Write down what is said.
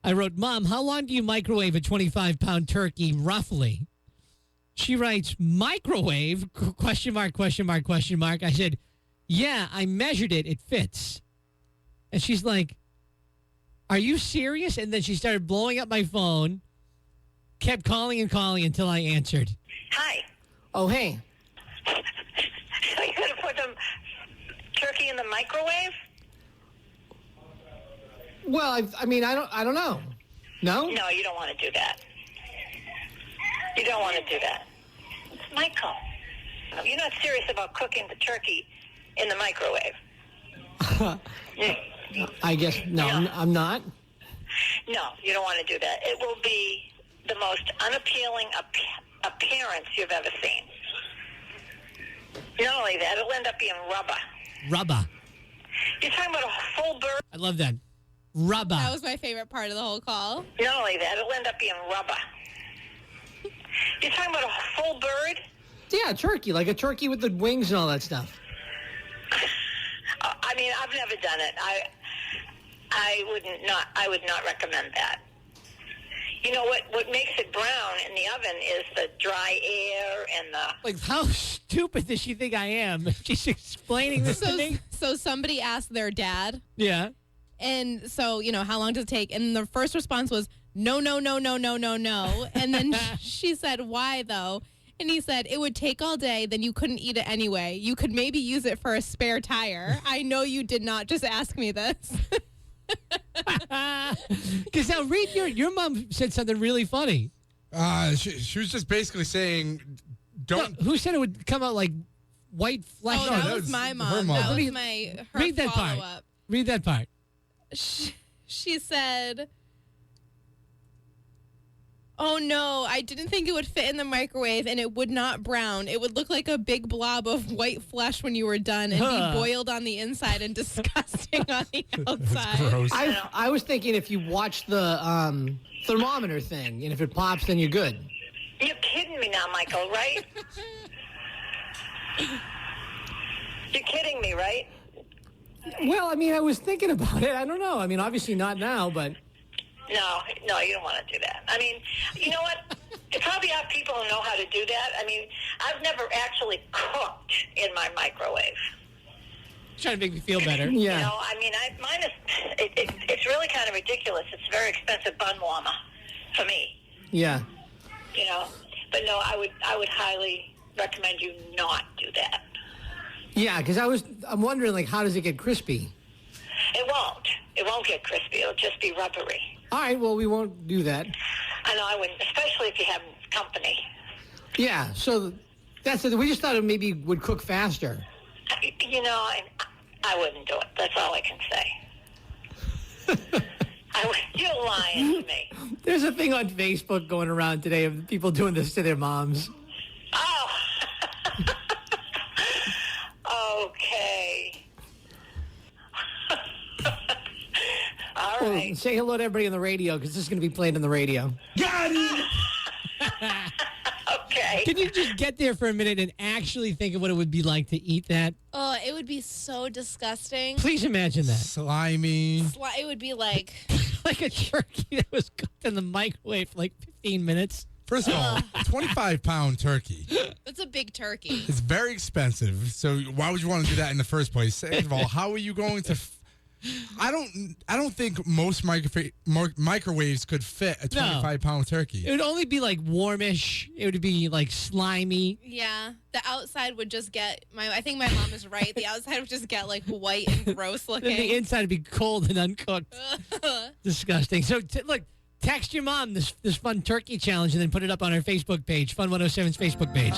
I wrote, Mom, how long do you microwave a 25-pound turkey roughly? She writes, microwave? Question mark, question mark, question mark. I said, yeah, I measured it. It fits. And she's like, are you serious? And then she started blowing up my phone, kept calling and calling until I answered. Hi. Oh, hey. So you're going to put the turkey in the microwave? Well, I mean, I don't know. No? No, you don't want to do that. You don't want to do that. It's Michael. You're not serious about cooking the turkey in the microwave. I guess, no, I'm not. No, you don't want to do that. It will be the most unappealing appearance you've ever seen. Not only that, it'll end up being rubber. Rubber. You're talking about a full bird? I love that. Rubber. That was my favorite part of the whole call. Not only that, it'll end up being rubber. You're talking about a full bird? Yeah, turkey, like a turkey with the wings and all that stuff. I mean, I've never done it. I would not recommend that. You know what makes it brown in the oven is the dry air and the... Like, how stupid does she think I am? She's explaining this to me. So somebody asked their dad. Yeah. And so, how long does it take? And the first response was, no, no, no, no, no, no, no. And then she said, why, though? And he said, it would take all day, then you couldn't eat it anyway. You could maybe use it for a spare tire. I know you did not just ask me this. Because now, read your mom said something really funny. She was just basically saying, don't... No, who said it would come out like white flesh? Oh, that was my mom. Her mom. That was her read that part. follow-up. Read that part. She said, oh, no, I didn't think it would fit in the microwave, and it would not brown. It would look like a big blob of white flesh when you were done and be boiled on the inside and disgusting on the outside. Gross. I was thinking if you watch the thermometer thing, and if it pops, then you're good. You're kidding me now, Michael, right? You're kidding me, right? Well, I mean, I was thinking about it. I don't know. I mean, obviously not now, but... No, you don't want to do that. I mean, you know what? You probably have people who know how to do that. I mean, I've never actually cooked in my microwave. Trying to make me feel better. Yeah. You know, I mean, mine is, it's really kind of ridiculous. It's a very expensive bun warmer for me. Yeah. You know, but no, I would highly recommend you not do that. Yeah, because I'm wondering, like, how does it get crispy? It won't. It won't get crispy. It'll just be rubbery. All right, well, we won't do that. I know I wouldn't, especially if you have company. Yeah, so that's it. We just thought it maybe would cook faster. You know, I wouldn't do it. That's all I can say. You're lying to me. There's a thing on Facebook going around today of people doing this to their moms. Oh. Okay. All right. Well, say hello to everybody on the radio, because this is going to be played on the radio. Got it! Okay. Can you just get there for a minute and actually think of what it would be like to eat that? Oh, it would be so disgusting. Please imagine that. Slimy. It would be like... Like a turkey that was cooked in the microwave for like 15 minutes. First of all, 25-pound turkey. That's a big turkey. It's very expensive, so why would you want to do that in the first place? Second of all, how are you going to... I don't think most microwaves could fit a 25-pound turkey. It would only be like warmish. It would be like slimy. Yeah, the outside would just get... I think my mom is right. The outside would just get like white and gross looking. Then the inside would be cold and uncooked. Disgusting. So look, text your mom this fun turkey challenge and then put it up on our Facebook page, Fun 107's Facebook page.